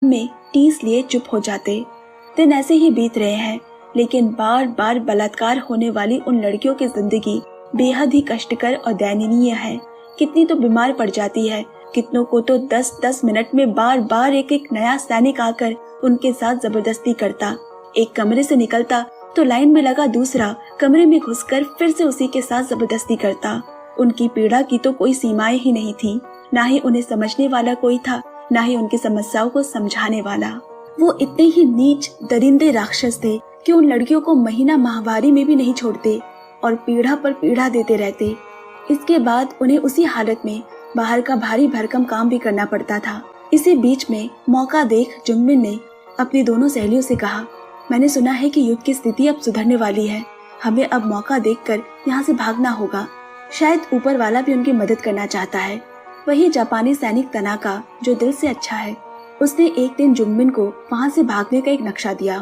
में टीस लिए चुप हो जाते। दिन ऐसे ही बीत रहे हैं, लेकिन बार बार बलात्कार होने वाली उन लड़कियों की जिंदगी बेहद ही कष्टकर और दयनीय है। कितनी तो बीमार पड़ जाती है, कितनों को तो 10-10 मिनट में बार बार एक एक नया सैनिक आकर उनके साथ जबरदस्ती करता। एक कमरे से निकलता तो लाइन में लगा दूसरा कमरे में घुसकर फिर से उसी के साथ जबरदस्ती करता। उनकी पीड़ा की तो कोई सीमाएं ही नहीं थी। ना ही उन्हें समझने वाला कोई था, ना ही उनकी समस्याओं को समझाने वाला। वो इतने ही नीच दरिंदे राक्षस थे कि उन लड़कियों को महीना माहवारी में भी नहीं छोड़ते और पीड़ा पर पीड़ा देते रहते। इसके बाद उन्हें उसी हालत में बाहर का भारी भरकम काम भी करना पड़ता था। इसी बीच में मौका देख जुम्मिन ने अपनी दोनों सहेलियों से कहा, मैंने सुना है कि युद्ध की स्थिति अब सुधरने वाली है। हमें अब मौका देखकर यहाँ से भागना होगा। शायद ऊपर वाला भी उनकी मदद करना चाहता है। वही जापानी सैनिक तनाका, जो दिल से अच्छा है, उसने एक दिन जुम्मिन को वहाँ से भागने का एक नक्शा दिया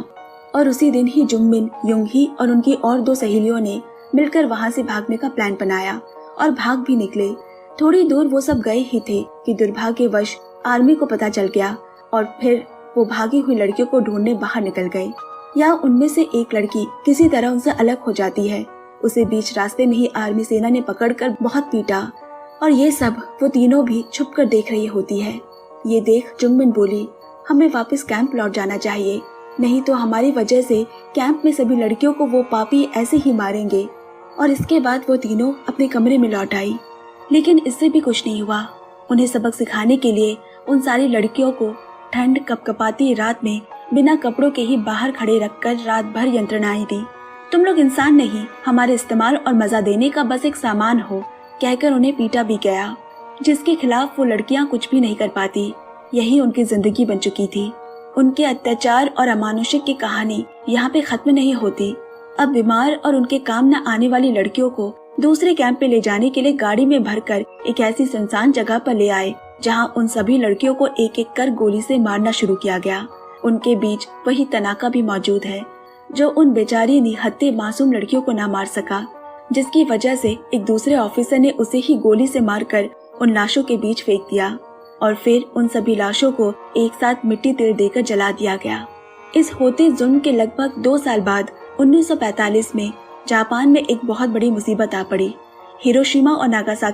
और उसी दिन ही जुम्मिन, युंगी और उनकी और 2 सहेलियों ने मिलकर वहाँ से भागने का प्लान बनाया और भाग भी निकले। थोड़ी दूर वो सब गए ही थे कि दुर्भाग्यवश आर्मी को पता चल गया और फिर वो भागी हुई लड़कियों को ढूंढने बाहर निकल गए। या उनमें से एक लड़की किसी तरह उनसे अलग हो जाती है। उसे बीच रास्ते में ही आर्मी सेना ने पकड़कर बहुत पीटा और ये सब वो तीनों भी छुपकर देख रही होती है। ये देख जुम्मिन बोली, हमें वापस कैंप लौट जाना चाहिए, नहीं तो हमारी वजह से कैंप में सभी लड़कियों को वो पापी ऐसे ही मारेंगे। और इसके बाद वो तीनों अपने कमरे में लौट आई। लेकिन इससे भी कुछ नहीं हुआ। उन्हें सबक सिखाने के लिए उन सारी लड़कियों को ठंड कपकपाती रात में बिना कपड़ों के ही बाहर खड़े रखकर रात भर यंत्रणाएं दी। तुम लोग इंसान नहीं, हमारे इस्तेमाल और मजा देने का बस एक सामान हो, कहकर उन्हें पीटा भी गया, जिसके खिलाफ वो लड़कियां कुछ भी नहीं कर पाती। यही उनकी जिंदगी बन चुकी थी। उनके अत्याचार और अमानुषिक की कहानी यहाँ पे खत्म नहीं होती। अब बीमार और उनके काम न आने वाली लड़कियों को दूसरे कैंप पे ले जाने के लिए गाड़ी में भरकर एक ऐसी सुनसान जगह पर ले आए, जहाँ उन सभी लड़कियों को एक एक कर गोली से मारना शुरू किया गया। उनके बीच वही तनाका भी मौजूद है, जो उन बेचारी निहत्थे मासूम लड़कियों को ना मार सका, जिसकी वजह से एक दूसरे ऑफिसर ने उसे ही गोली से मारकर उन लाशों के बीच फेंक दिया और फिर उन सभी लाशों को एक साथ मिट्टी तेल देकर जला दिया गया। इस होते जुल्म के लगभग 2 साल बाद 1945 में जापान में एक बहुत बड़ी मुसीबत आ पड़ी। हिरोशिमा और नागासाकी